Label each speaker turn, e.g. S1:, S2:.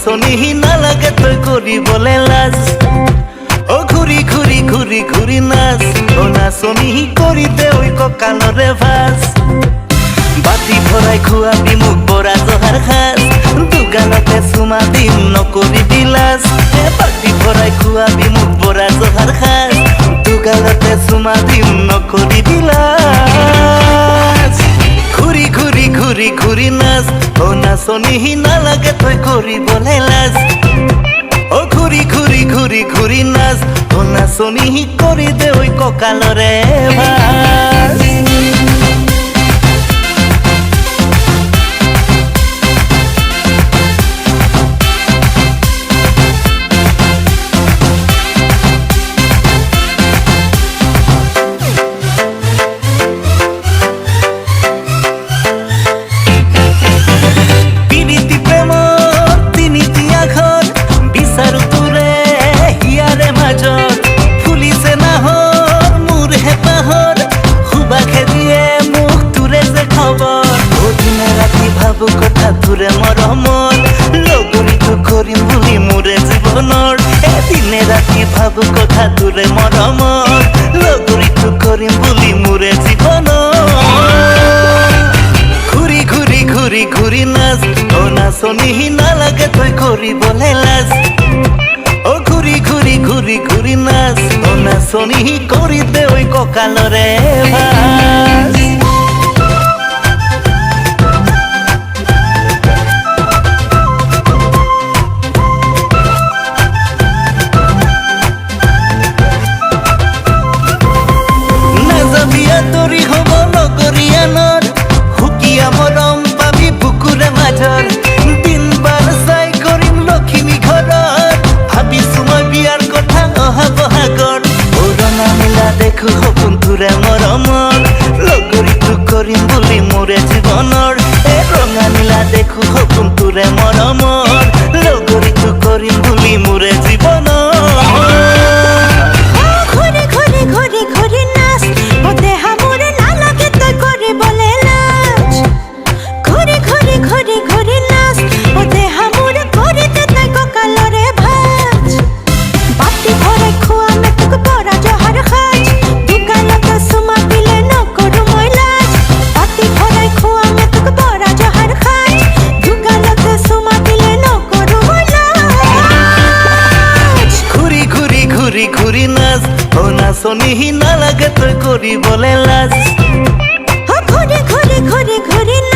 S1: নাচনিহি নালাগে তই কৰিবলে লাজ ও ঘূৰি ঘূৰি ঘূৰি ঘূৰি নাচ ও নাচনিহি কৰি দে ঐ কঁকালৰে ভাজ বাতি ভৰাই খুৱাবি মোক বৰা জহাৰ সাজ দুগালতে চুমা দিম নকৰিবি লাজ বাতি ভৰাই খুৱাবি মোক বৰা জহাৰ সাজ দুগালতে চুমা দিম নকৰিবি লাজ ঘূৰি ঘূৰি ঘূৰি ঘূৰি নাচ ও নাচনিহি নালাগে তই কৰিবলে লাজ ও ঘূৰি ঘূৰি ঘূৰি ঘূৰি নাচ ও নাচনিহি কৰি দে ঐ কঁকালৰে ভাজ কথা তোৰে মৰমৰ লগৰীটো কৰিম বুলি মোৰে জীৱনৰ এদিনে ৰাতি ভাবো কথা তোৰে মৰমৰ লগৰীটো কৰিম বুলি মোৰে জীৱনৰ ঘূৰি ঘূৰি ঘূৰি ঘূৰি নাচ ও নাচনিহি নালাগে তই কৰিবলে লাজ ও ঘূৰি ঘূৰি ঘূৰি ঘূৰি নাচ ও নাচনিহি কৰি দে ঐ কঁকালৰে ভাজ তৰি হব নগৰীয়ানৰ সুকীয়া মৰম পাবি বুকুৰে মাজৰ দিন বাৰ চাই কৰিম লখিমী ঘৰত ভাবিছো মই বিয়াৰ কথা অহা বহাগৰ পুৰণা মিলা দেখো সপোন তোৰে মৰমৰ লগৰীটো কৰিম বুলি মোৰে জীৱনৰ ৰঙা নীলা দেখো সপোন তোৰে মৰমৰ লগৰীটো কৰিম বুলি মোৰে জীৱনৰ ঘূৰি নাচ ও নাচনিহি নালাগে তই কৰিবলে লাজ
S2: ঘূৰি ঘূৰি ঘূৰি ঘূৰি